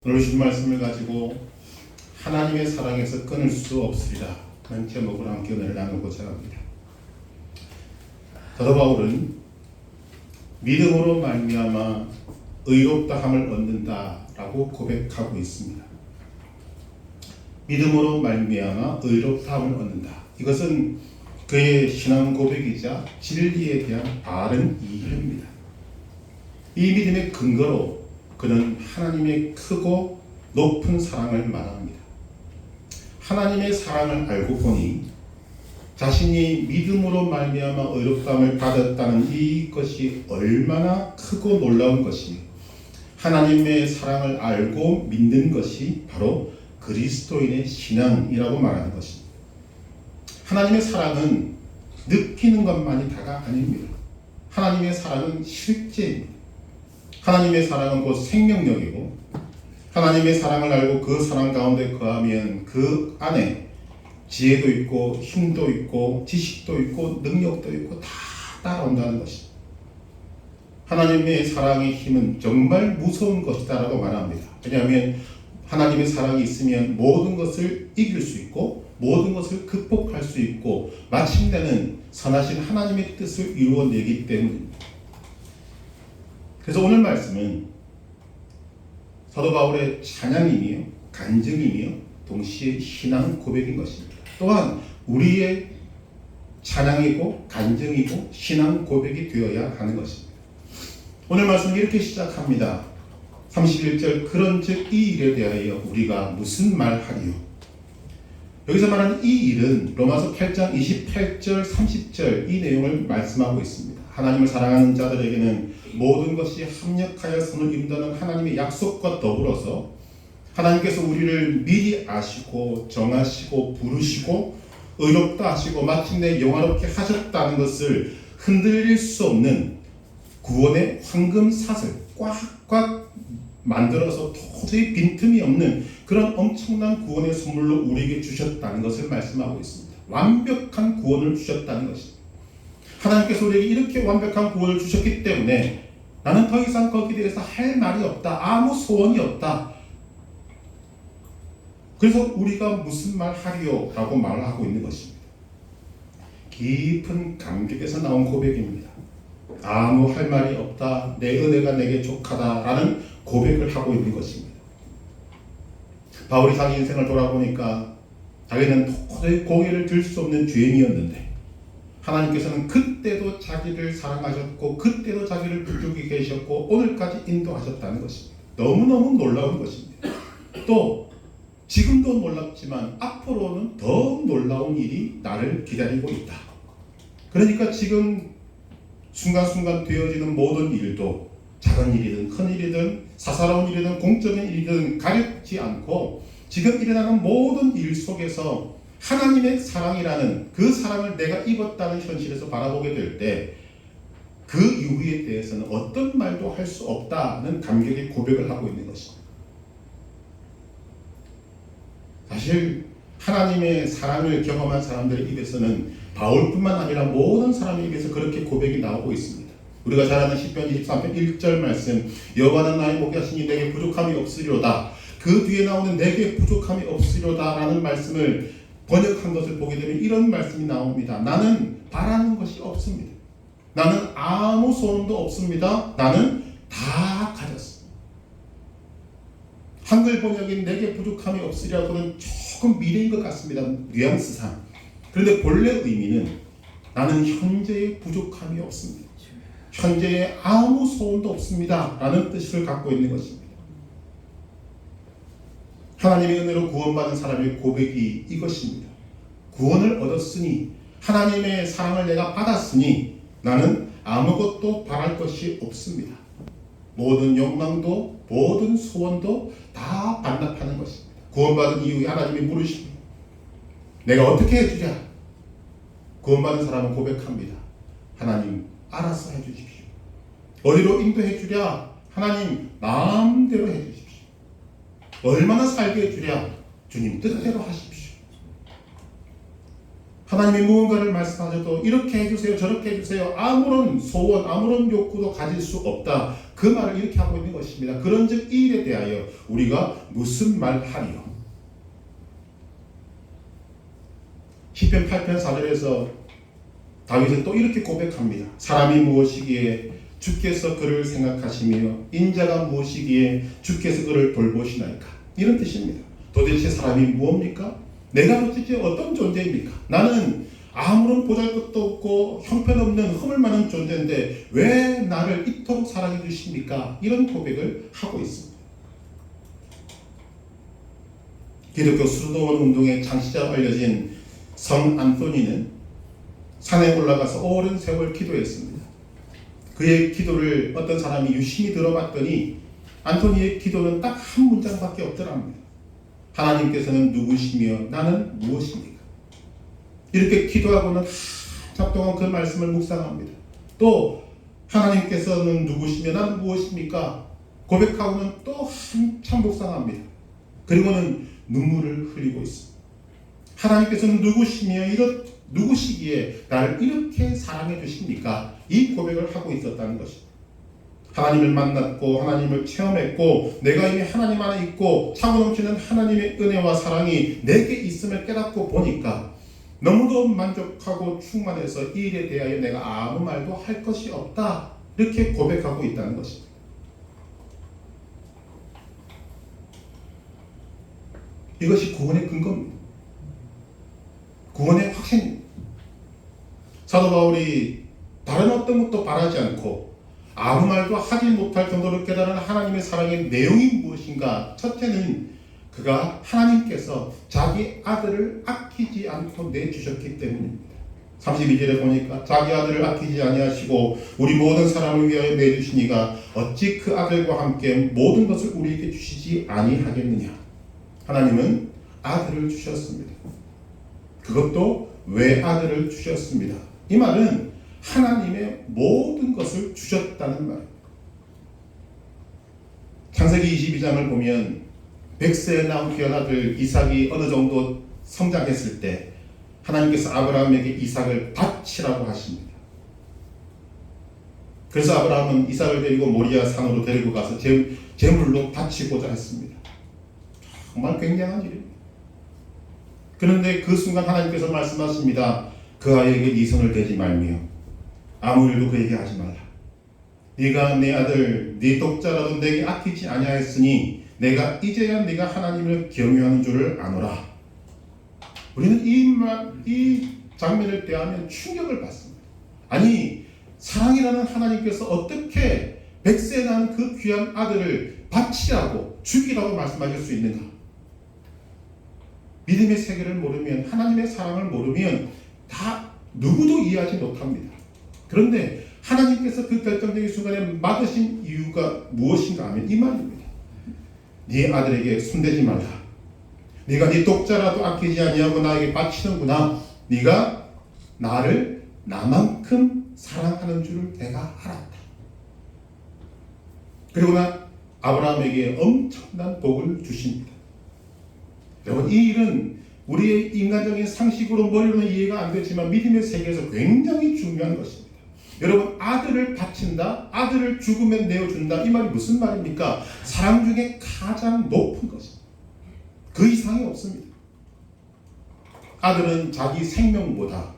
오늘 주신 말씀을 가지고 하나님의 사랑에서 끊을 수 없으리라 라는 제목으로 함께 은혜를 나누고자 합니다. 사도 바울은 믿음으로 말미암아 의롭다함을 얻는다라고 고백하고 있습니다. 믿음으로 말미암아 의롭다함을 얻는다. 이것은 그의 신앙 고백이자 진리에 대한 바른 이해입니다. 이 믿음의 근거로 그는 하나님의 크고 높은 사랑을 말합니다. 하나님의 사랑을 알고 보니 자신이 믿음으로 말미암아 의롭다함을 받았다는 이것이 얼마나 크고 놀라운 것이며 하나님의 사랑을 알고 믿는 것이 바로 그리스도인의 신앙이라고 말하는 것입니다. 하나님의 사랑은 느끼는 것만이 다가 아닙니다. 하나님의 사랑은 실제입니다. 하나님의 사랑은 곧 생명력이고 하나님의 사랑을 알고 그 사랑 가운데 거하면 그 안에 지혜도 있고 힘도 있고 지식도 있고 능력도 있고 다 따라온다는 것입니다. 하나님의 사랑의 힘은 정말 무서운 것이다 라고 말합니다. 왜냐하면 하나님의 사랑이 있으면 모든 것을 이길 수 있고 모든 것을 극복할 수 있고 마침내는 선하신 하나님의 뜻을 이루어내기 때문입니다. 그래서 오늘 말씀은 사도 바울의 찬양이며 간증이며 동시에 신앙 고백인 것입니다. 또한 우리의 찬양이고 간증이고 신앙 고백이 되어야 하는 것입니다. 오늘 말씀은 이렇게 시작합니다. 31절 그런즉 이 일에 대하여 우리가 무슨 말하리요? 여기서 말하는 이 일은 로마서 8장 28절 30절 이 내용을 말씀하고 있습니다. 하나님을 사랑하는 자들에게는 모든 것이 합력하여 선을 이룬다는 하나님의 약속과 더불어서 하나님께서 우리를 미리 아시고 정하시고 부르시고 의롭다 하시고 마침내 영화롭게 하셨다는 것을 흔들릴 수 없는 구원의 황금사슬 꽉꽉 만들어서 도저히 빈틈이 없는 그런 엄청난 구원의 선물로 우리에게 주셨다는 것을 말씀하고 있습니다. 완벽한 구원을 주셨다는 것입니다. 하나님께서 우리에게 이렇게 완벽한 구원을 주셨기 때문에 나는 더 이상 거기에 대해서 할 말이 없다. 아무 소원이 없다. 그래서 우리가 무슨 말 하리요? 라고 말을 하고 있는 것입니다. 깊은 감격에서 나온 고백입니다. 아무 할 말이 없다. 내 은혜가 내게 족하다. 라는 고백을 하고 있는 것입니다. 바울이 자기 인생을 돌아보니까 자기는 도저히 고개를 들 수 없는 죄인이었는데 하나님께서는 그때도 자기를 사랑하셨고 그때도 자기를 부르고 계셨고 오늘까지 인도하셨다는 것입니다. 너무너무 놀라운 것입니다. 또 지금도 놀랍지만 앞으로는 더 놀라운 일이 나를 기다리고 있다. 그러니까 지금 순간순간 되어지는 모든 일도 작은 일이든 큰 일이든 사사로운 일이든 공적인 일이든 가렵지 않고 지금 일어나는 모든 일 속에서 하나님의 사랑이라는 그 사랑을 내가 입었다는 현실에서 바라보게 될 때 그 이유에 대해서는 어떤 말도 할 수 없다는 감격의 고백을 하고 있는 것입니다. 사실 하나님의 사랑을 경험한 사람들의 입에서는 바울뿐만 아니라 모든 사람의 입에서 그렇게 고백이 나오고 있습니다. 우리가 잘 아는 시편 23편 1절 말씀 여호와는 나의 목자시니 내게 부족함이 없으리로다. 그 뒤에 나오는 내게 부족함이 없으리로다 라는 말씀을 번역한 것을 보게 되면 이런 말씀이 나옵니다. 나는 바라는 것이 없습니다. 나는 아무 소원도 없습니다. 나는 다 가졌습니다. 한글 번역인 내게 부족함이 없으리라고는 조금 미래인 것 같습니다. 뉘앙스상. 그런데 본래 의미는 나는 현재의 부족함이 없습니다. 현재에 아무 소원도 없습니다. 라는 뜻을 갖고 있는 것입니다. 하나님의 은혜로 구원받은 사람의 고백이 이것입니다. 구원을 얻었으니 하나님의 사랑을 내가 받았으니 나는 아무것도 바랄 것이 없습니다. 모든 욕망도 모든 소원도 다 반납하는 것입니다. 구원받은 이후에 하나님이 물으십니다. 내가 어떻게 해주랴? 구원받은 사람은 고백합니다. 하나님 알아서 해주십시오. 어디로 인도해 주랴? 하나님 마음대로 해주십시오. 얼마나 살게 해주랴? 주님 뜻대로 하십시오. 하나님이 무언가를 말씀하셔도 이렇게 해주세요 저렇게 해주세요 아무런 소원 아무런 욕구도 가질 수 없다. 그 말을 이렇게 하고 있는 것입니다. 그런즉 이 일에 대하여 우리가 무슨 말하리요? 시편 8편 4절에서 다윗은 또 이렇게 고백합니다. 사람이 무엇이기에 주께서 그를 생각하시며 인자가 무엇이기에 주께서 그를 돌보시나이까. 이런 뜻입니다. 도대체 사람이 무엇입니까? 내가 도대체 어떤 존재입니까? 나는 아무런 보잘것도 없고 형편없는 허물 많은 존재인데 왜 나를 이토록 사랑해 주십니까? 이런 고백을 하고 있습니다. 기독교 수도원 운동의 창시자로 알려진 성 안토니는 산에 올라가서 오랜 세월 기도했습니다. 그의 기도를 어떤 사람이 유심히 들어봤더니 안토니의 기도는 딱 한 문장밖에 없더랍니다. 하나님께서는 누구시며 나는 무엇입니까? 이렇게 기도하고는 한참 동안 그 말씀을 묵상합니다. 또 하나님께서는 누구시며 나는 무엇입니까? 고백하고는 또 한참 묵상합니다. 그리고는 눈물을 흘리고 있습니다. 하나님께서는 누구시기에 나를 이렇게 사랑해 주십니까? 이 고백을 하고 있었다는 것입니다. 하나님을 만났고 하나님을 체험했고 내가 이미 하나님 안에 있고 차고 넘치는 하나님의 은혜와 사랑이 내게 있음을 깨닫고 보니까 너무도 만족하고 충만해서 이 일에 대하여 내가 아무 말도 할 것이 없다. 이렇게 고백하고 있다는 것입니다. 이것이 구원의 근거입니다. 구원의 확신입니다. 사도 바울이 다른 어떤 것도 바라지 않고 아무 말도 하지 못할 정도로 깨달은 하나님의 사랑의 내용이 무엇인가? 첫째는 그가 하나님께서 자기 아들을 아끼지 않고 내주셨기 때문입니다. 32절에 보니까 자기 아들을 아끼지 아니하시고 우리 모든 사람을 위하여 내주시니가 어찌 그 아들과 함께 모든 것을 우리에게 주시지 아니하겠느냐. 하나님은 아들을 주셨습니다. 그것도 외아들을 주셨습니다. 이 말은 하나님의 모든 것을 주셨다는 말입니다. 창세기 22장을 보면 100세에 낳은 귀한 아들 이삭이 어느 정도 성장했을 때 하나님께서 아브라함에게 이삭을 바치라고 하십니다. 그래서 아브라함은 이삭을 데리고 모리아 산으로 데리고 가서 제물로 바치고자 했습니다. 정말 굉장한 일입니다. 그런데 그 순간 하나님께서 말씀하십니다. 그 아이에게 네 손을 대지 말며 아무 일도 그에게 하지 말라. 네가 내 아들 네 독자라도 내게 아끼지 아니하였으니 내가 이제야 네가 하나님을 경외하는 줄을 아노라. 우리는 이 장면을 대하면 충격을 받습니다. 아니 사랑이라는 하나님께서 어떻게 100세에 낳은 그 귀한 아들을 바치라고 죽이라고 말씀하실 수 있는가? 믿음의 세계를 모르면 하나님의 사랑을 모르면 다 누구도 이해하지 못합니다. 그런데 하나님께서 그 결정적인 순간에 막으신 이유가 무엇인가 하면 이 말입니다. 네 아들에게 손대지 말라. 네가 네 독자라도 아끼지 아니하고 나에게 바치는구나. 네가 나를 나만큼 사랑하는 줄을 내가 알았다. 그리고 나 아브라함에게 엄청난 복을 주십니다. 여러분 이 일은 우리의 인간적인 상식으로 머리로는 이해가 안 되지만 믿음의 세계에서 굉장히 중요한 것입니다. 여러분 아들을 바친다, 아들을 죽음에 내어준다, 이 말이 무슨 말입니까? 사랑 중에 가장 높은 것입니다. 그 이상이 없습니다. 아들은 자기 생명보다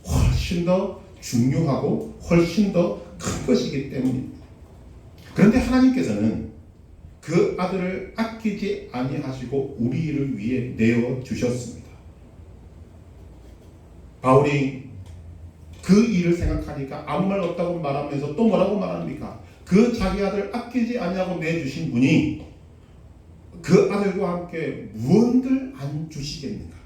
훨씬 더 중요하고 훨씬 더 큰 것이기 때문입니다. 그런데 하나님께서는 그 아들을 아끼지 아니하시고 우리를 위해 내어주셨습니다. 바울이 그 일을 생각하니까 아무 말 없다고 말하면서 또 뭐라고 말합니까? 그 자기 아들 아끼지 아니하고 내주신 분이 그 아들과 함께 무언들 안 주시겠는가?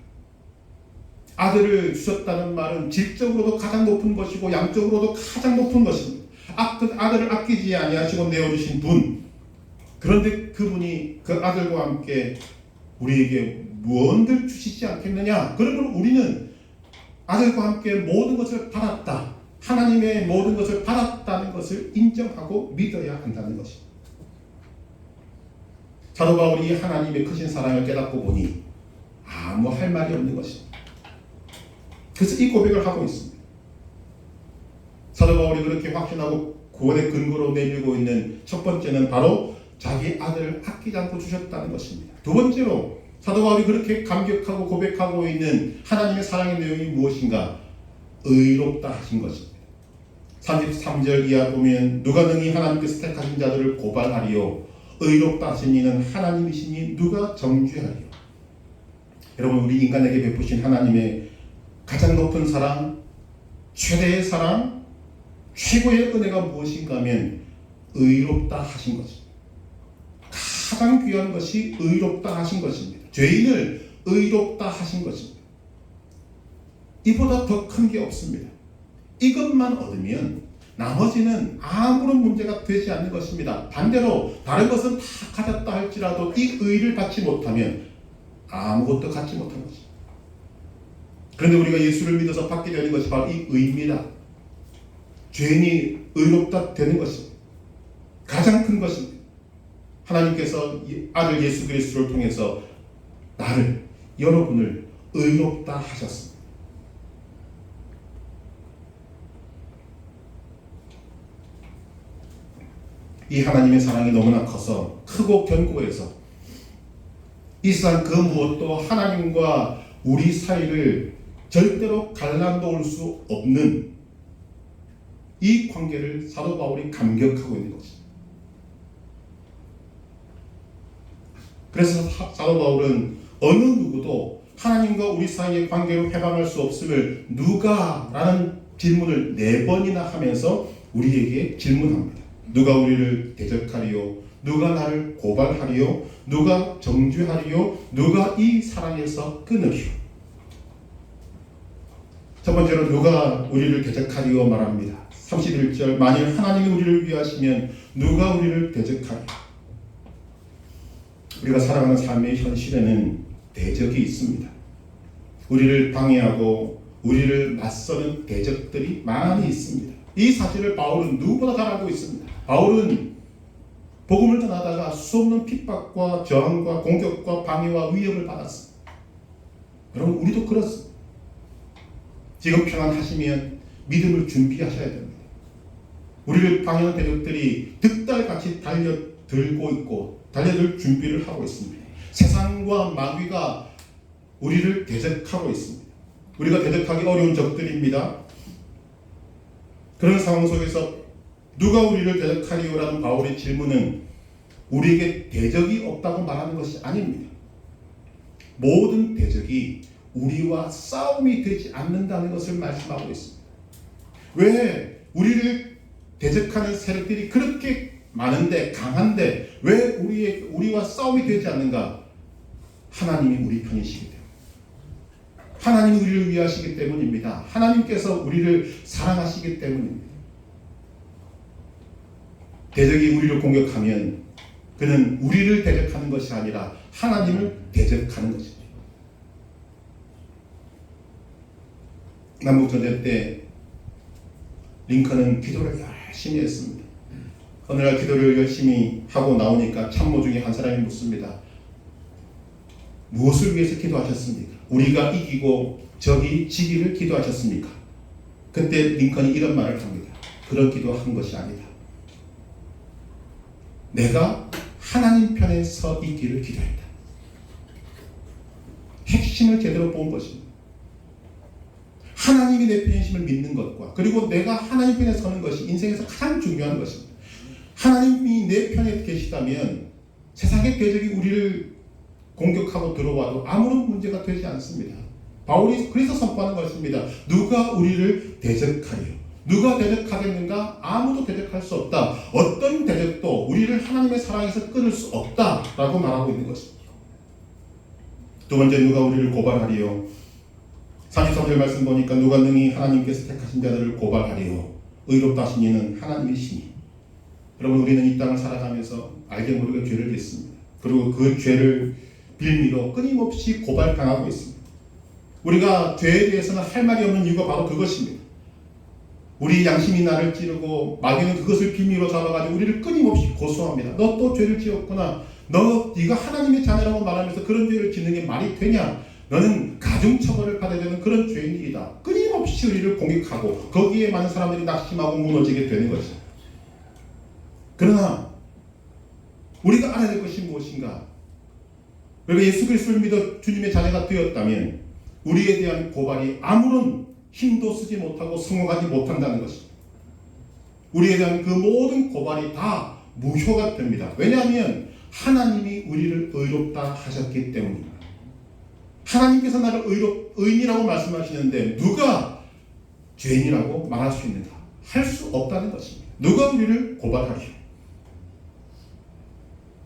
아들을 주셨다는 말은 질적으로도 가장 높은 것이고 양적으로도 가장 높은 것입니다. 그 아들을 아끼지 아니하시고 내어주신 분, 그런데 그분이 그 아들과 함께 우리에게 무언들 주시지 않겠느냐? 그러므로 우리는 아들과 함께 모든 것을 받았다. 하나님의 모든 것을 받았다는 것을 인정하고 믿어야 한다는 것입니다. 사도 바울이 하나님의 크신 사랑을 깨닫고 보니 아무 할 말이 없는 것입니다. 그래서 이 고백을 하고 있습니다. 사도 바울이 그렇게 확신하고 구원의 근거로 내밀고 있는 첫 번째는 바로 자기 아들을 아끼지 않고 주셨다는 것입니다. 두 번째로 사도 바울이 그렇게 감격하고 고백하고 있는 하나님의 사랑의 내용이 무엇인가? 의롭다 하신 것입니다. 33절 이하 보면 누가 능히 하나님께서 택하신 자들을 고발하리요 의롭다 하신 이는 하나님이시니 누가 정죄하리요. 여러분, 우리 인간에게 베푸신 하나님의 가장 높은 사랑, 최대의 사랑, 최고의 은혜가 무엇인가 하면 의롭다 하신 것입니다. 가장 귀한 것이 의롭다 하신 것입니다. 죄인을 의롭다 하신 것입니다. 이보다 더 큰 게 없습니다. 이것만 얻으면 나머지는 아무런 문제가 되지 않는 것입니다. 반대로 다른 것은 다 가졌다 할지라도 이 의를 받지 못하면 아무것도 갖지 못한 것입니다. 그런데 우리가 예수를 믿어서 받게 되는 것이 바로 이 의입니다. 죄인이 의롭다 되는 것입니다. 가장 큰 것입니다. 하나님께서 아들 예수 그리스도를 통해서 나를, 여러분을 의롭다 하셨습니다. 이 하나님의 사랑이 너무나 커서 크고 견고해서 이 세상 그 무엇도 하나님과 우리 사이를 절대로 갈라놓을 수 없는 이 관계를 사도 바울이 감격하고 있는 것입니다. 그래서 사도 바울은 어느 누구도 하나님과 우리 사이의 관계로 해방할 수 없음을 누가? 라는 질문을 4번이나 하면서 우리에게 질문합니다. 누가 우리를 대적하리요? 누가 나를 고발하리요? 누가 정죄하리요? 누가 이 사랑에서 끊으리요? 첫 번째로 누가 우리를 대적하리요 말합니다. 31절 만일 하나님이 우리를 위하시면 누가 우리를 대적하리요? 우리가 살아가는 삶의 현실에는 대적이 있습니다. 우리를 방해하고 우리를 맞서는 대적들이 많이 있습니다. 이 사실을 바울은 누구보다 잘 알고 있습니다. 바울은 복음을 전하다가 수없는 핍박과 저항과 공격과 방해와 위협을 받았습니다. 여러분, 우리도 그렇습니다. 지금 평안하시면 믿음을 준비하셔야 됩니다. 우리를 방해하는 대적들이 득달같이 달려들고 있고 달려들 준비를 하고 있습니다. 세상과 마귀가 우리를 대적하고 있습니다. 우리가 대적하기 어려운 적들입니다. 그런 상황 속에서 누가 우리를 대적하리요라는 바울의 질문은 우리에게 대적이 없다고 말하는 것이 아닙니다. 모든 대적이 우리와 싸움이 되지 않는다는 것을 말씀하고 있습니다. 왜 우리를 대적하는 세력들이 그렇게 많은데 강한데 왜 우리와 싸움이 되지 않는가? 하나님이 우리 편이시기 때문에, 하나님이 우리를 위하시기 때문입니다. 하나님께서 우리를 사랑하시기 때문입니다. 대적이 우리를 공격하면 그는 우리를 대적하는 것이 아니라 하나님을 대적하는 것입니다. 남북전쟁 때 링컨은 기도를 열심히 했습니다. 어느 날 기도를 열심히 하고 나오니까 참모 중에 한 사람이 묻습니다. 무엇을 위해서 기도하셨습니까? 우리가 이기고 적이 지기를 기도하셨습니까? 그때 링컨이 이런 말을 합니다. 그런 기도한 것이 아니다. 내가 하나님 편에 서 있기를 기도했다. 핵심을 제대로 본 것입니다. 하나님이 내 편이심을 믿는 것과 그리고 내가 하나님 편에 서는 것이 인생에서 가장 중요한 것입니다. 하나님이 내 편에 계시다면 세상의 대적이 우리를 공격하고 들어와도 아무런 문제가 되지 않습니다. 바울이 그래서 선포하는 것입니다. 누가 우리를 대적하리요? 누가 대적하겠는가? 아무도 대적할 수 없다. 어떤 대적도 우리를 하나님의 사랑에서 끊을 수 없다라고 말하고 있는 것입니다. 두 번째, 누가 우리를 고발하리요? 33절 말씀 보니까 누가 능히 하나님께서 택하신 자들을 고발하리요? 의롭다 하신 이는 하나님이시니. 여러분, 우리는 이 땅을 살아가면서 알게 모르게 죄를 짓습니다. 그리고 그 죄를 빌미로 끊임없이 고발당하고 있습니다. 우리가 죄에 대해서는 할 말이 없는 이유가 바로 그것입니다. 우리 양심이 나를 찌르고 마귀는 그것을 빌미로 잡아가지고 우리를 끊임없이 고소합니다. 너 또 죄를 지었구나. 네가 하나님의 자녀라고 말하면서 그런 죄를 짓는 게 말이 되냐? 너는 가중처벌을 받아야 되는 그런 죄인이다. 끊임없이 우리를 공격하고 거기에 많은 사람들이 낙심하고 무너지게 되는 것이다. 그러나 우리가 알아야 될 것이 무엇인가? 우리가 예수 그리스도를 믿어 주님의 자녀가 되었다면 우리에 대한 고발이 아무런 힘도 쓰지 못하고 성공하지 못한다는 것입니다. 우리에 대한 그 모든 고발이 다 무효가 됩니다. 왜냐하면 하나님이 우리를 의롭다 하셨기 때문입니다. 하나님께서 나를 의인이라고 말씀하시는데 누가 죄인이라고 말할 수 있는가? 할 수 없다는 것입니다. 누가 우리를 고발하리요?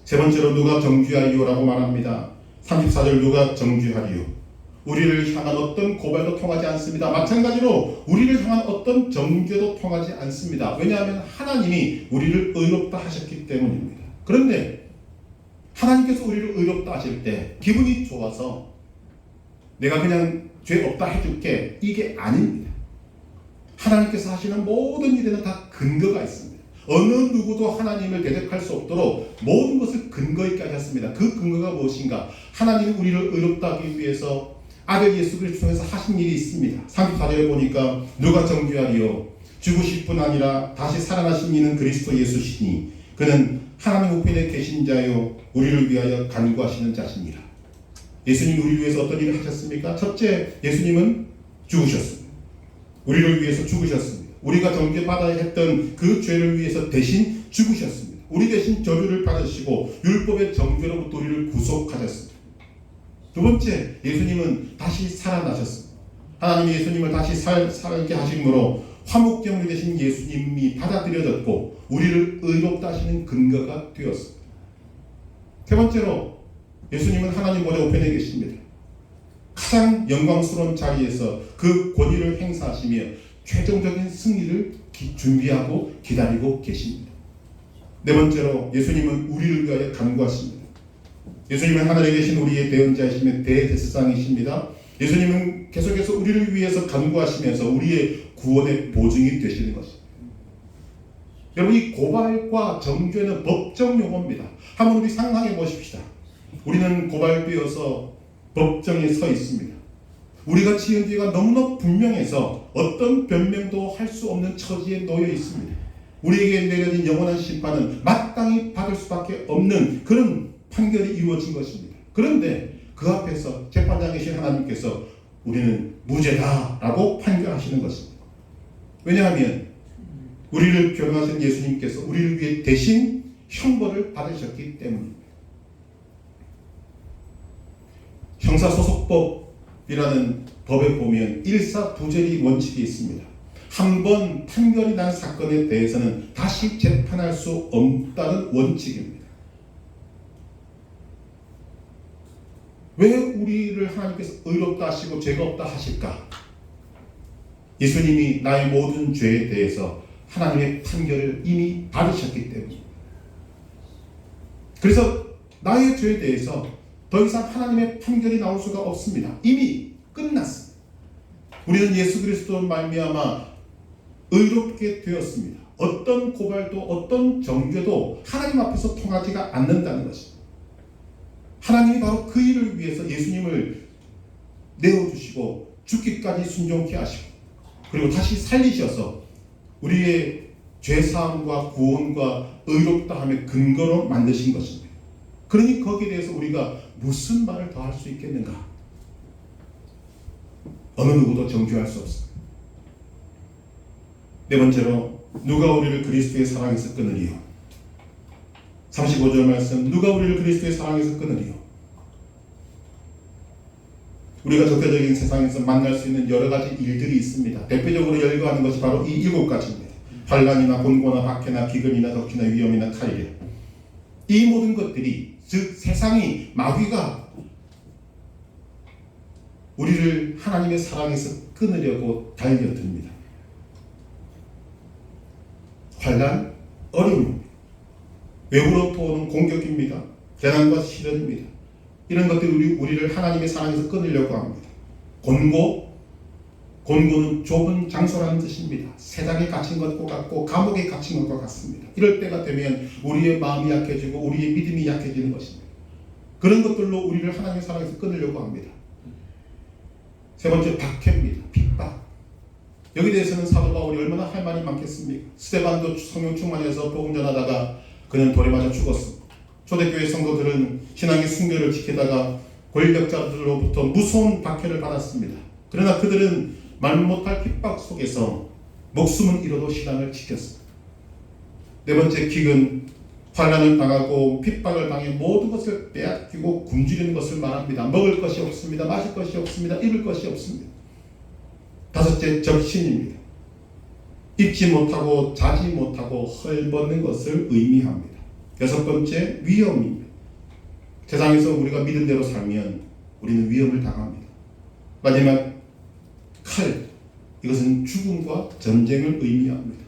세 번째로 누가 정죄하리요라고 말합니다. 34절 누가 정죄하리요? 우리를 향한 어떤 고발도 통하지 않습니다. 마찬가지로 우리를 향한 어떤 정죄도 통하지 않습니다. 왜냐하면 하나님이 우리를 의롭다 하셨기 때문입니다. 그런데 하나님께서 우리를 의롭다 하실 때 기분이 좋아서 내가 그냥 죄 없다 해줄게, 이게 아닙니다. 하나님께서 하시는 모든 일에는 다 근거가 있습니다. 어느 누구도 하나님을 대적할 수 없도록 모든 것을 근거 있게 하셨습니다. 그 근거가 무엇인가? 하나님이 우리를 의롭다 하기 위해서 아들 예수 그리스도 통해서 하신 일이 있습니다. 34절에 보니까 누가 정죄하리요? 죽으실 뿐 아니라 다시 살아나신 이는 그리스도 예수시니 그는 하나님 우편에 계신 자요 우리를 위하여 간구하시는 자시니라. 예수님이 우리를 위해서 어떤 일을 하셨습니까? 첫째, 예수님은 죽으셨습니다. 우리를 위해서 죽으셨습니다. 우리가 정죄받아야 했던 그 죄를 위해서 대신 죽으셨습니다. 우리 대신 저주를 받으시고 율법의 정죄로부터 우리를 구속하셨습니다. 두 번째, 예수님은 다시 살아나셨습니다. 하나님이 예수님을 다시 살게 하심으로 화목제물이 되신 예수님이 받아들여졌고 우리를 의롭다 하시는 근거가 되었습니다. 세 번째로, 예수님은 하나님 보좌 우편에 계십니다. 가장 영광스러운 자리에서 그 권위를 행사하시며 최종적인 승리를 준비하고 기다리고 계십니다. 네 번째로, 예수님은 우리를 위하여 간구하십니다. 예수님은 하늘에 계신 우리의 대언자이시며 대제사장이십니다. 예수님은 계속해서 우리를 위해서 간구하시면서 우리의 구원의 보증이 되시는 것입니다. 여러분, 이 고발과 정죄는 법정 용어입니다. 한번 우리 상상해 보십시다. 우리는 고발되어서 법정에 서 있습니다. 우리가 지은 죄가 너무나 분명해서 어떤 변명도 할 수 없는 처지에 놓여 있습니다. 우리에게 내려진 영원한 심판은 마땅히 받을 수밖에 없는 그런 판결이 이루어진 것입니다. 그런데 그 앞에서 재판장이신 하나님께서 우리는 무죄다라고 판결하시는 것입니다. 왜냐하면 우리를 변호하신 예수님께서 우리를 위해 대신 형벌을 받으셨기 때문입니다. 형사소송법이라는 법에 보면 일사부재리 원칙이 있습니다. 한 번 판결이 난 사건에 대해서는 다시 재판할 수 없다는 원칙입니다. 왜 우리를 하나님께서 의롭다 하시고 죄가 없다 하실까? 예수님이 나의 모든 죄에 대해서 하나님의 판결을 이미 받으셨기 때문입니다. 그래서 나의 죄에 대해서 더 이상 하나님의 판결이 나올 수가 없습니다. 이미 끝났습니다. 우리는 예수 그리스도로 말미암아 의롭게 되었습니다. 어떤 고발도 어떤 정죄도 하나님 앞에서 통하지가 않는다는 것입니다. 하나님이 바로 그 일을 위해서 예수님을 내어주시고 죽기까지 순종케 하시고 그리고 다시 살리셔서 우리의 죄사함과 구원과 의롭다함의 근거로 만드신 것입니다. 그러니 거기에 대해서 우리가 무슨 말을 더 할 수 있겠는가? 어느 누구도 정죄할 수 없습니다. 네 번째로, 누가 우리를 그리스도의 사랑에서 끊으리요? 35절 말씀, 누가 우리를 그리스도의 사랑에서 끊으리요? 우리가 적대적인 세상에서 만날 수 있는 여러 가지 일들이 있습니다. 대표적으로 열거하는 것이 바로 이 7가지입니다. 환난이나 곤고나 박해나 기근이나 덕이나 위험이나 칼이래. 이 모든 것들이, 즉 세상이, 마귀가 우리를 하나님의 사랑에서 끊으려고 달려듭니다. 환난, 어려움입니다. 외부로부터 오는 공격입니다. 재난과 시련입니다. 이런 것들이 우리를 하나님의 사랑에서 끊으려고 합니다. 곤고는 좁은 장소라는 뜻입니다. 세상에 갇힌 것과 같고 감옥에 갇힌 것과 같습니다. 이럴 때가 되면 우리의 마음이 약해지고 우리의 믿음이 약해지는 것입니다. 그런 것들로 우리를 하나님의 사랑에서 끊으려고 합니다. 세 번째, 박해입니다. 핍박. 여기 대해서는 사도 바울이 얼마나 할 말이 많겠습니까? 스데반도 성령 충만해서 복음 전하다가 그는 돌에 맞아 죽었습니다. 초대교회 성도들은 신앙의 순결을 지키다가 권력자들로부터 무서운 박해를 받았습니다. 그러나 그들은 말 못할 핍박 속에서 목숨은 잃어도 신앙을 지켰습니다. 네 번째 킥은 환난을 당하고 핍박을 당해 모든 것을 빼앗기고 굶주리는 것을 말합니다. 먹을 것이 없습니다. 마실 것이 없습니다. 입을 것이 없습니다. 다섯째, 적신입니다. 입지 못하고 자지 못하고 헐벗는 것을 의미합니다. 여섯 번째, 위험입니다. 세상에서 우리가 믿은 대로 살면 우리는 위험을 당합니다. 마지막, 칼. 이것은 죽음과 전쟁을 의미합니다.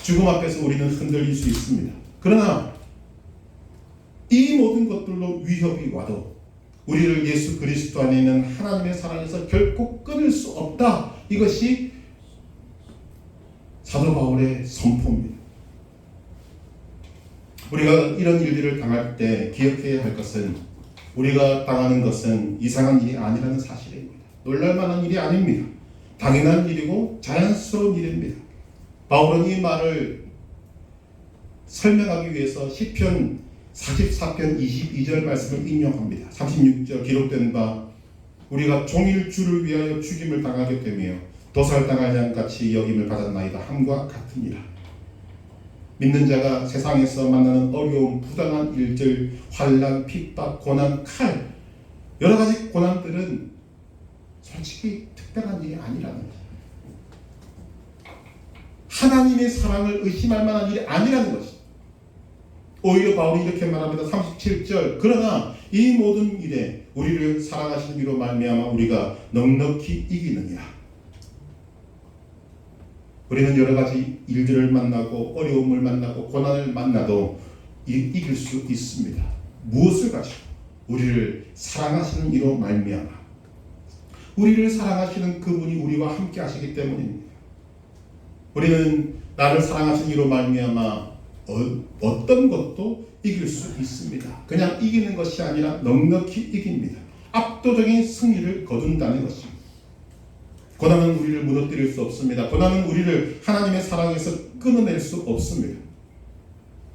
죽음 앞에서 우리는 흔들릴 수 있습니다. 그러나 이 모든 것들로 위협이 와도 우리를 예수 그리스도 안에 있는 하나님의 사랑에서 결코 끊을 수 없다. 이것이 사도 바울의 선포입니다. 우리가 이런 일들을 당할 때 기억해야 할 것은 우리가 당하는 것은 이상한 일이 아니라는 사실입니다. 놀랄만한 일이 아닙니다. 당연한 일이고 자연스러운 일입니다. 바울은 이 말을 설명하기 위해서 시편 44편 22절 말씀을 인용합니다. 36절 기록된 바 우리가 종일 주를 위하여 죽임을 당하게 되며 도살당할 양같이 여김을 받았나이다 함과 같으니라. 믿는 자가 세상에서 만나는 어려움, 부당한 일들, 환난, 핍박, 고난, 칼 여러 가지 고난들은 솔직히 특별한 일이 아니라는 거죠. 하나님의 사랑을 의심할 만한 일이 아니라는 것이죠. 오히려 바울이 이렇게 말합니다. 37절 그러나 이 모든 일에 우리를 사랑하신 이로 말미암아 우리가 넉넉히 이기느니라. 우리는 여러 가지 일들을 만나고 어려움을 만나고 고난을 만나도 이길 수 있습니다. 무엇을 가지고? 우리를 사랑하시는 이로 말미암아. 우리를 사랑하시는 그분이 우리와 함께 하시기 때문입니다. 우리는 나를 사랑하시는 이로 말미암아 어떤 것도 이길 수 있습니다. 그냥 이기는 것이 아니라 넉넉히 이깁니다. 압도적인 승리를 거둔다는 것입니다. 고난은 우리를 무너뜨릴 수 없습니다. 고난은 우리를 하나님의 사랑에서 끊어낼 수 없습니다.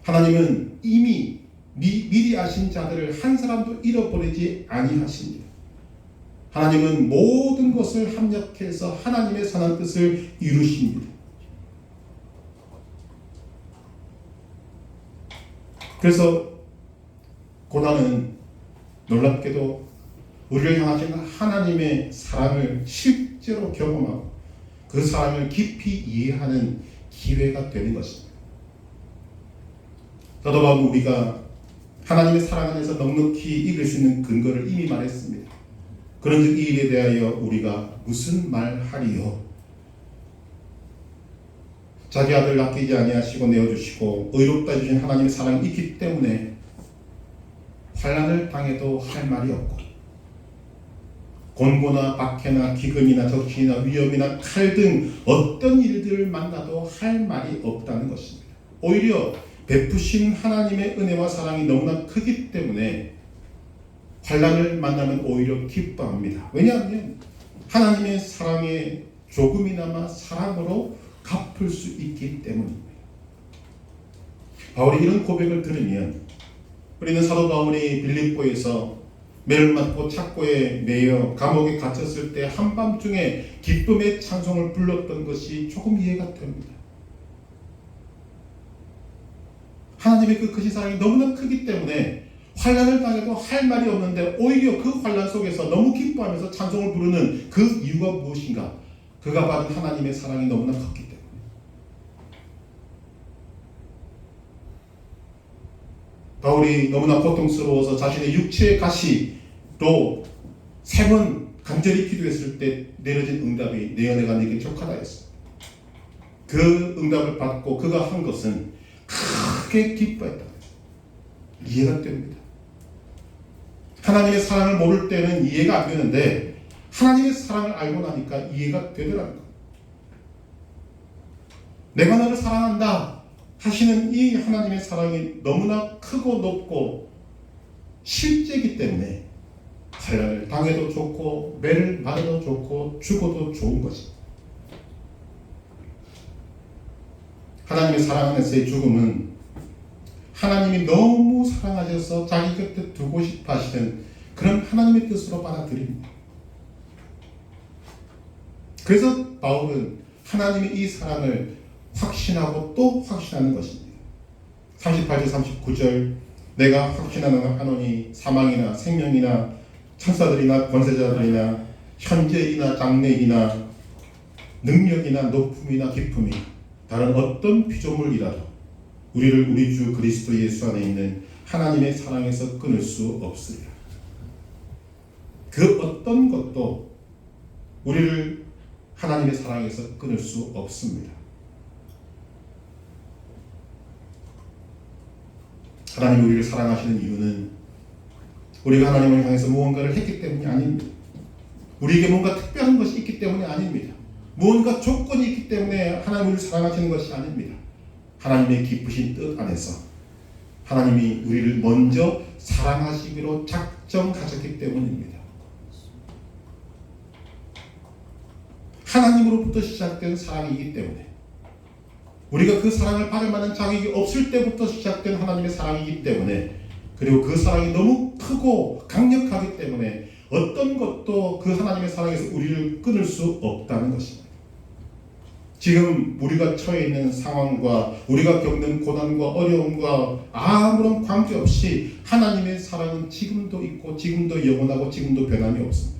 하나님은 이미 미리 아신 자들을 한 사람도 잃어버리지 아니하십니다. 하나님은 모든 것을 합력해서 하나님의 선한 뜻을 이루십니다. 그래서 고난은 놀랍게도 우리를 향하신 하나님의 사랑을 실제로 경험하고 그 사랑을 깊이 이해하는 기회가 되는 것입니다. 사도 바울은 우리가 하나님의 사랑 안에서 넉넉히 이길 수 있는 근거를 이미 말했습니다. 그런즉 이 일에 대하여 우리가 무슨 말하리요? 자기 아들 아끼지 아니하시고 내어주시고 의롭다 해주신 하나님의 사랑이 있기 때문에 환난을 당해도 할 말이 없고 곤고나 박해나 기근이나 적신이나 위험이나 칼 등 어떤 일들을 만나도 할 말이 없다는 것입니다. 오히려 베푸신 하나님의 은혜와 사랑이 너무나 크기 때문에 환난을 만나면 오히려 기뻐합니다. 왜냐하면 하나님의 사랑에 조금이나마 사랑으로 갚을 수 있기 때문입니다. 바울이 이런 고백을 들으면 우리는 사도 바울이 빌립보에서 매를 맞고 착고에 매여 감옥에 갇혔을 때 한밤중에 기쁨의 찬송을 불렀던 것이 조금 이해가 됩니다. 하나님의 그 크신 사랑이 너무나 크기 때문에 환난을 당해도 할 말이 없는데 오히려 그 환난 속에서 너무 기뻐하면서 찬송을 부르는 그 이유가 무엇인가? 그가 받은 하나님의 사랑이 너무나 컸기 때문에. 바울이 너무나 고통스러워서 자신의 육체의 가시로 3번 간절히 기도했을 때 내려진 응답이 내 은혜가 네게 족하다 했습니다. 그 응답을 받고 그가 한 것은 크게 기뻐했다. 이해가 됩니다. 하나님의 사랑을 모를 때는 이해가 안 되는데 하나님의 사랑을 알고 나니까 이해가 되더라는 거예요. 내가 너를 사랑한다 하시는 이 하나님의 사랑이 너무나 크고 높고 실제이기 때문에 환난을 당해도 좋고 매를 맞아도 좋고 죽어도 좋은 것입니다. 하나님의 사랑 안에서의 죽음은 하나님이 너무 사랑하셔서 자기 곁에 두고 싶어 하시는 그런 하나님의 뜻으로 받아들입니다. 그래서 바울은 하나님의 이 사랑을 확신하고 또 확신하는 것입니다. 38절 39절 내가 확신하노니 사망이나 생명이나 천사들이나 권세자들이나 현재이나 장래이나 능력이나 높음이나 깊음이 다른 어떤 피조물이라도 우리를 우리 주 그리스도 예수 안에 있는 하나님의 사랑에서 끊을 수 없으리라. 그 어떤 것도 우리를 하나님의 사랑에서 끊을 수 없습니다. 하나님이 우리를 사랑하시는 이유는 우리가 하나님을 향해서 무언가를 했기 때문이 아닙니다. 우리에게 뭔가 특별한 것이 있기 때문이 아닙니다. 무언가 조건이 있기 때문에 하나님을 사랑하시는 것이 아닙니다. 하나님의 기쁘신 뜻 안에서 하나님이 우리를 먼저 사랑하시기로 작정하셨기 때문입니다. 하나님으로부터 시작된 사랑이기 때문에 우리가 그 사랑을 받을 만한 자격이 없을 때부터 시작된 하나님의 사랑이기 때문에 그리고 그 사랑이 너무 크고 강력하기 때문에 어떤 것도 그 하나님의 사랑에서 우리를 끊을 수 없다는 것입니다. 지금 우리가 처해 있는 상황과 우리가 겪는 고난과 어려움과 아무런 관계없이 하나님의 사랑은 지금도 있고 지금도 영원하고 지금도 변함이 없습니다.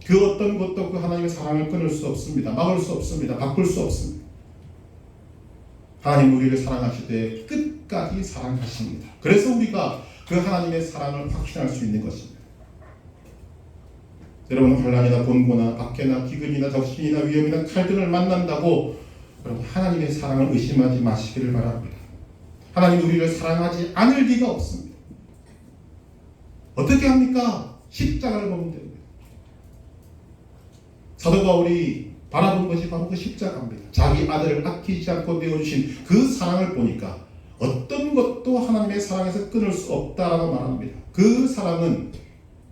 그 어떤 것도 그 하나님의 사랑을 끊을 수 없습니다. 막을 수 없습니다. 바꿀 수 없습니다. 하나님 우리를 사랑하시되 끝까지 사랑하십니다. 그래서 우리가 그 하나님의 사랑을 확신할 수 있는 것입니다. 여러분 환난이나 곤고나 박해나 기근이나 적신이나 위험이나 칼등을 만난다고 여러분 하나님의 사랑을 의심하지 마시기를 바랍니다. 하나님 우리를 사랑하지 않을 리가 없습니다. 어떻게 합니까? 십자가를 보면 됩니다. 사도 바울이 바라본 것이 바로 그 십자가입니다. 자기 아들을 아끼지 않고 내어주신 그 사랑을 보니까 어떤 것도 하나님의 사랑에서 끊을 수 없다라고 말합니다. 그 사랑은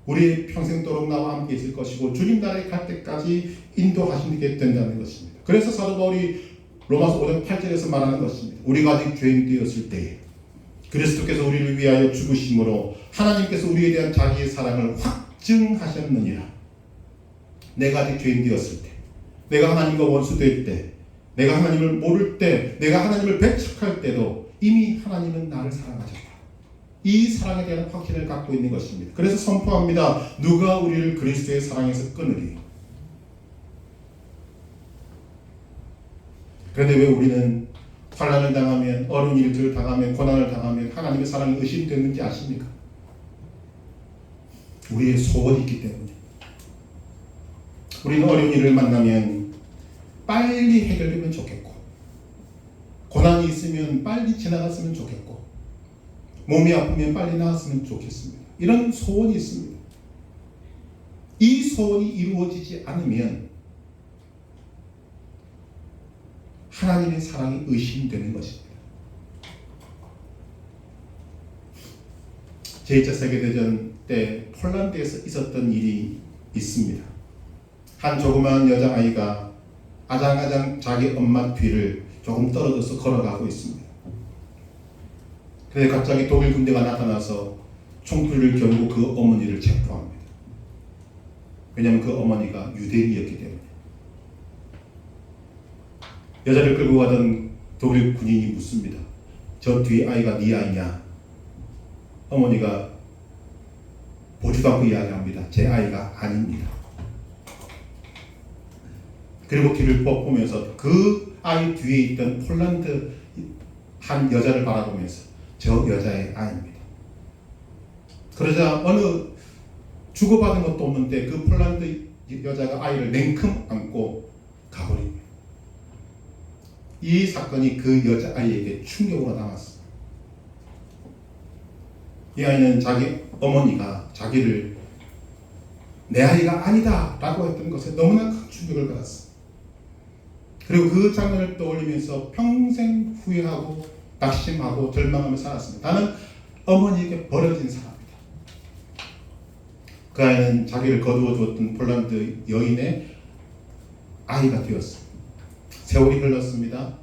우리 평생도록 나와 함께 있을 것이고 주님 나라에 갈 때까지 인도하시게 된다는 것입니다. 그래서 사도 바울이 로마서 5장 8절에서 말하는 것입니다. 우리가 아직 죄인 되었을 때에 그리스도께서 우리를 위하여 죽으심으로 하나님께서 우리에 대한 자기의 사랑을 확증하셨느니라. 내가 아직 죄인 되었을 때, 내가 하나님과 원수될 때, 내가 하나님을 모를 때, 내가 하나님을 배척할 때도 이미 하나님은 나를 사랑하셨다. 이 사랑에 대한 확신을 갖고 있는 것입니다. 그래서 선포합니다. 누가 우리를 그리스도의 사랑에서 끊으리? 그런데 왜 우리는 환난을 당하면, 어려운 일들을 당하면, 고난을 당하면 하나님의 사랑이 의심되는지 아십니까? 우리의 소원이 있기 때문에. 우리는 어려운 일을 만나면 빨리 해결되면 좋겠고, 고난이 있으면 빨리 지나갔으면 좋겠고, 몸이 아프면 빨리 나았으면 좋겠습니다. 이런 소원이 있습니다. 이 소원이 이루어지지 않으면 하나님의 사랑이 의심되는 것입니다. 제2차 세계대전 때 폴란드에서 있었던 일이 있습니다. 한 조그마한 여자아이가 아장아장 자기 엄마 뒤를 조금 떨어져서 걸어가고 있습니다. 그런데 갑자기 독일 군대가 나타나서 총구를 겨누고 그 어머니를 체포합니다. 왜냐하면 그 어머니가 유대인이었기 때문에. 여자를 끌고 가던 독일 군인이 묻습니다. 저 뒤에 아이가 네 아이냐? 어머니가 보지도 않고 이야기합니다. 제 아이가 아닙니다. 그리고 뒤를 뻗보면서 그 아이 뒤에 있던 폴란드 한 여자를 바라보면서 저 여자의 아이입니다. 그러자 어느 주고받은 것도 없는데 그 폴란드 여자가 아이를 냉큼 안고 가버립니다. 이 사건이 그 여자아이에게 충격으로 남았습니다. 이 아이는 자기 어머니가 자기를 내 아이가 아니다 라고 했던 것에 너무나 큰 충격을 받았습니다. 그리고 그 장면을 떠올리면서 평생 후회하고 낙심하고 절망하며 살았습니다. 나는 어머니에게 버려진 사람이다. 그 아이는 자기를 거두어 주었던 폴란드 여인의 아이가 되었습니다. 세월이 흘렀습니다.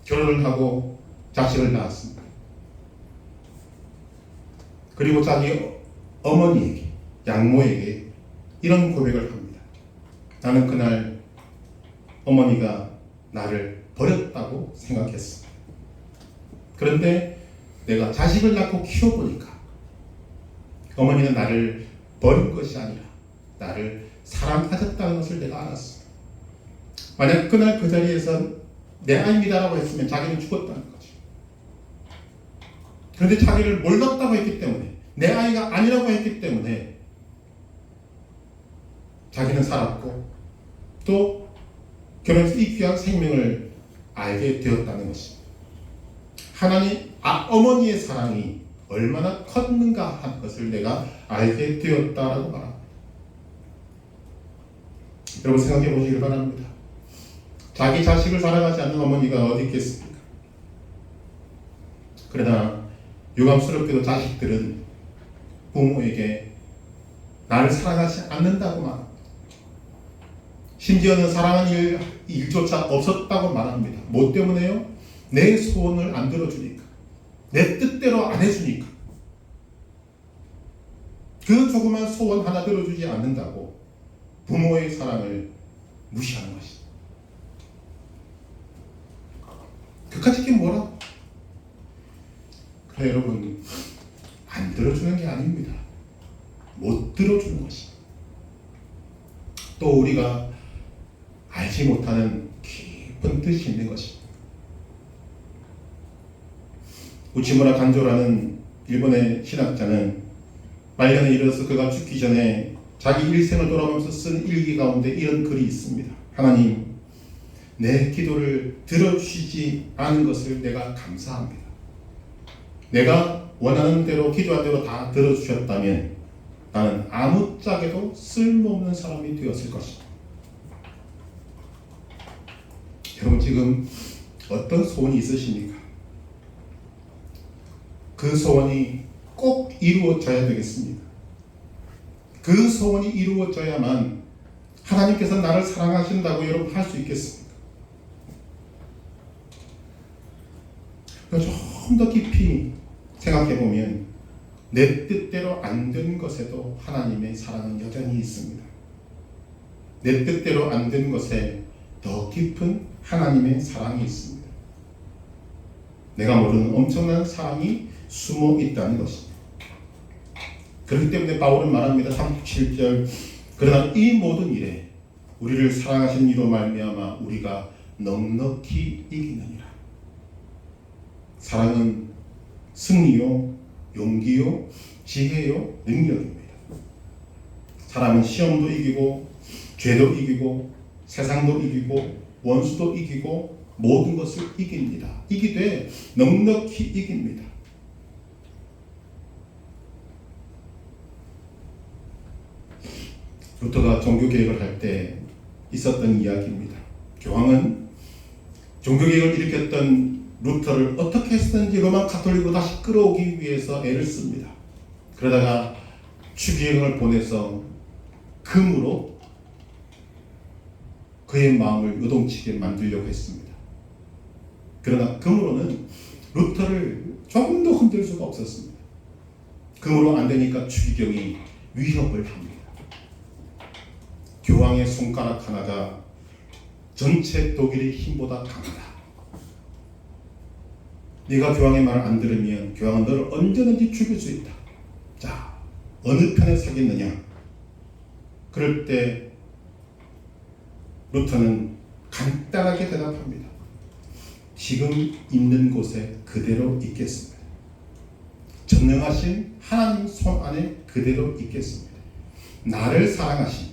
결혼을 하고 자식을 낳았습니다. 그리고 자기 어머니에게, 양모에게 이런 고백을 합니다. 나는 그날 어머니가 나를 버렸다고 생각했습니다. 그런데 내가 자식을 낳고 키워보니까 어머니는 나를 버린 것이 아니라 나를 사랑하셨다는 것을 내가 알았습니다. 만약 그날 그 자리에서 내 아이입니다라고 했으면 자기는 죽었다는 거죠. 그런데 자기를 몰랐다고 했기 때문에, 내 아이가 아니라고 했기 때문에 자기는 살았고 또 결혼해서 이 귀한 생명을 알게 되었다는 것입니다. 하나님 어머니의 사랑이 얼마나 컸는가 하는 것을 내가 알게 되었다라고 말합니다. 여러분 생각해 보시길 바랍니다. 자기 자식을 사랑하지 않는 어머니가 어디 있겠습니까? 그러나 유감스럽게도 자식들은 부모에게 나를 사랑하지 않는다고 말합니다. 심지어는 사랑하는 일조차 없었다고 말합니다. 뭐 때문에요? 내 소원을 안 들어주니까, 내 뜻대로 안 해주니까, 그 조그만 소원 하나 들어주지 않는다고 부모의 사랑을 무시하는 것입니다. 그까짓 게 뭐라? 그래 여러분, 안 들어주는 게 아닙니다. 못 들어주는 것입니다. 또 우리가 알지 못하는 깊은 뜻이 있는 것입니다. 우치무라 간조라는 일본의 신학자는 말년에 이르러서 그가 죽기 전에 자기 일생을 돌아보면서 쓴 일기 가운데 이런 글이 있습니다. 하나님, 내 기도를 들어주시지 않은 것을 내가 감사합니다. 내가 원하는 대로 기도한 대로 다 들어주셨다면 나는 아무짝에도 쓸모없는 사람이 되었을 것입니다. 여러분 지금 어떤 소원이 있으십니까? 그 소원이 꼭 이루어져야 되겠습니다. 그 소원이 이루어져야만 하나님께서 나를 사랑하신다고 여러분 할 수 있겠습니까? 좀 더 깊이 생각해 보면 내 뜻대로 안 된 것에도 하나님의 사랑은 여전히 있습니다. 내 뜻대로 안 된 것에 더 깊은 하나님의 사랑이 있습니다. 내가 모르는 엄청난 사랑이 숨어 있다는 것입니다. 그렇기 때문에 바울은 말합니다. 37절 그러나 이 모든 일에 우리를 사랑하신 이로 말미암아 우리가 넉넉히 이기느니라. 사랑은 승리요, 용기요, 지혜요, 능력입니다. 사람은 시험도 이기고 죄도 이기고 세상도 이기고 원수도 이기고 모든 것을 이깁니다. 이기되 넉넉히 이깁니다. 루터가 종교개혁을 할 때 있었던 이야기입니다. 교황은 종교개혁을 일으켰던 루터를 어떻게 했든지 로마 가톨릭으로 다시 끌어오기 위해서 애를 씁니다. 그러다가 추기경을 보내서 금으로 그의 마음을 요동치게 만들려고 했습니다. 그러나 금으로는 루터를 조금도 흔들 수가 없었습니다. 금으로 안 되니까 추기경이 위협을 합니다. 교황의 손가락 하나가 전체 독일의 힘보다 강하다. 네가 교황의 말을 안 들으면 교황은 너를 언제든지 죽일 수 있다. 자, 어느 편에 서겠느냐? 그럴 때 루터는 간단하게 대답합니다. 지금 있는 곳에 그대로 있겠습니다. 전능하신 하나님 손 안에 그대로 있겠습니다. 나를 사랑하신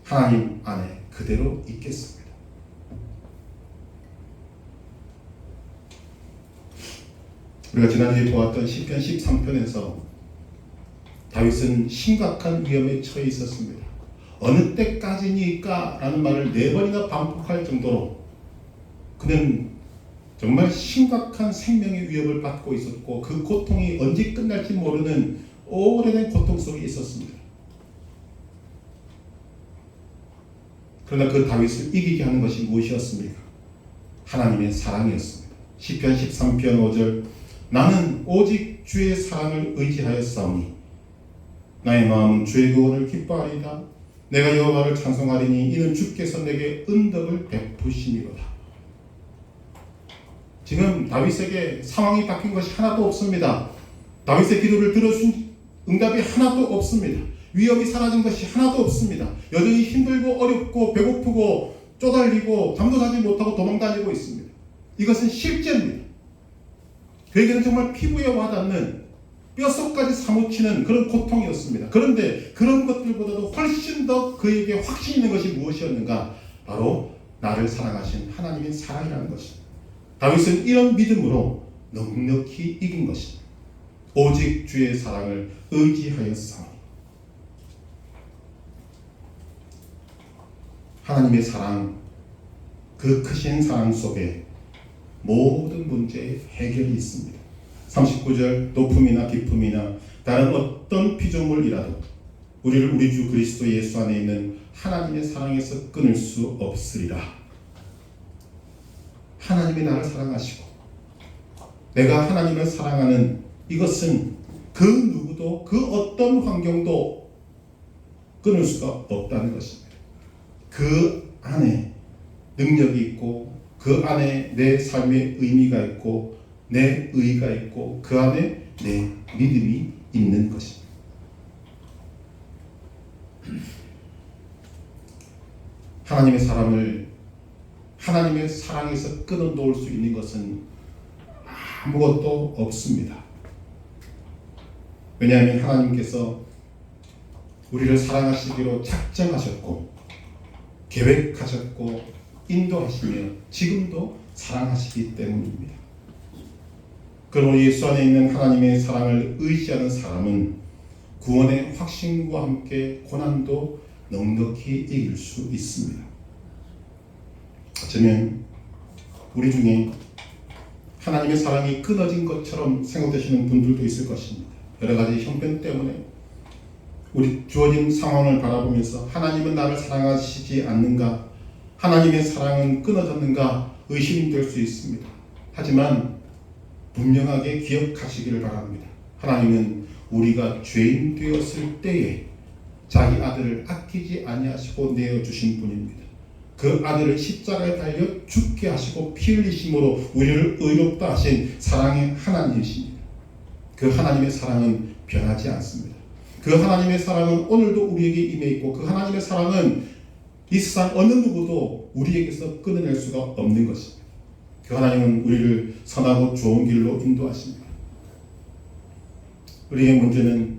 하나님 안에 그대로 있겠습니다. 우리가 지난주에 보았던 시편 13편에서 다윗은 심각한 위험에 처해 있었습니다. 어느 때까지니까 라는 말을 4번이나 반복할 정도로 그는 정말 심각한 생명의 위협을 받고 있었고 그 고통이 언제 끝날지 모르는 오래된 고통 속에 있었습니다. 그러나 그 다윗을 이기게 하는 것이 무엇이었습니까? 하나님의 사랑이었습니다. 시편 13편 5절 나는 오직 주의 사랑을 의지하였사오니 나의 마음은 주의 구원을 기뻐하리이다. 내가 여호와를 찬송하리니 이는 주께서 내게 은덕을 베푸시니로다. 지금 다윗에게 상황이 바뀐 것이 하나도 없습니다. 다윗의 기도를 들어준 응답이 하나도 없습니다. 위험이 사라진 것이 하나도 없습니다. 여전히 힘들고 어렵고 배고프고 쪼달리고 잠도 자지 못하고 도망다니고 있습니다. 이것은 실제입니다. 그에게는 정말 피부에 와닿는 뼛속까지 사무치는 그런 고통이었습니다. 그런데 그런 것들보다도 훨씬 더 그에게 확신 있는 것이 무엇이었는가? 바로 나를 사랑하신 하나님의 사랑이라는 것입니다. 다윗은 이런 믿음으로 넉넉히 이긴 것입니다. 오직 주의 사랑을 의지하였사오니. 하나님의 사랑, 그 크신 사랑 속에 모든 문제의 해결이 있습니다. 39절 높음이나 깊음이나 다른 어떤 피조물이라도 우리를 우리 주 그리스도 예수 안에 있는 하나님의 사랑에서 끊을 수 없으리라. 하나님이 나를 사랑하시고 내가 하나님을 사랑하는 이것은 그 누구도 그 어떤 환경도 끊을 수가 없다는 것입니다. 그 안에 능력이 있고 그 안에 내 삶의 의미가 있고 내 의가 있고 그 안에 내 믿음이 있는 것입니다. 하나님의 사랑을 하나님의 사랑에서 끊어놓을 수 있는 것은 아무것도 없습니다. 왜냐하면 하나님께서 우리를 사랑하시기로 작정하셨고 계획하셨고 인도하시며 지금도 사랑하시기 때문입니다. 그러므로 예수 안에 있는 하나님의 사랑을 의지하는 사람은 구원의 확신과 함께 고난도 넉넉히 이길 수 있습니다. 어쩌면 우리 중에 하나님의 사랑이 끊어진 것처럼 생각되시는 분들도 있을 것입니다. 여러 가지 형편 때문에 우리 주어진 상황을 바라보면서 하나님은 나를 사랑하시지 않는가? 하나님의 사랑은 끊어졌는가? 의심이 될 수 있습니다. 하지만 분명하게 기억하시기를 바랍니다. 하나님은 우리가 죄인 되었을 때에 자기 아들을 아끼지 아니하시고 내어주신 분입니다. 그 아들을 십자가에 달려 죽게 하시고 피 흘리심으로 우리를 의롭다 하신 사랑의 하나님이십니다. 그 하나님의 사랑은 변하지 않습니다. 그 하나님의 사랑은 오늘도 우리에게 임해 있고 그 하나님의 사랑은 이 세상 어느 누구도 우리에게서 끊어낼 수가 없는 것입니다. 그 하나님은 우리를 선하고 좋은 길로 인도하십니다. 우리의 문제는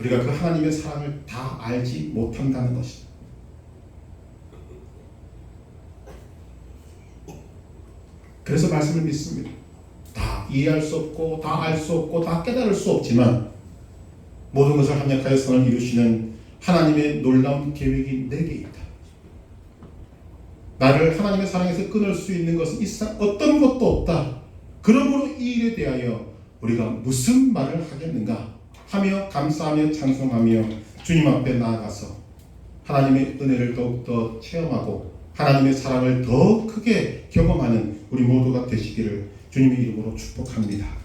우리가 그 하나님의 사랑을 다 알지 못한다는 것입니다. 그래서 말씀을 믿습니다. 다 이해할 수 없고 다 알 수 없고 다 깨달을 수 없지만 모든 것을 합력하여 선을 이루시는 하나님의 놀라운 계획이 내게 있다. 나를 하나님의 사랑에서 끊을 수 있는 것은 이 세상 어떤 것도 없다. 그러므로 이 일에 대하여 우리가 무슨 말을 하겠는가 하며 감사하며 찬송하며 주님 앞에 나아가서 하나님의 은혜를 더욱더 체험하고 하나님의 사랑을 더 크게 경험하는 우리 모두가 되시기를 주님의 이름으로 축복합니다.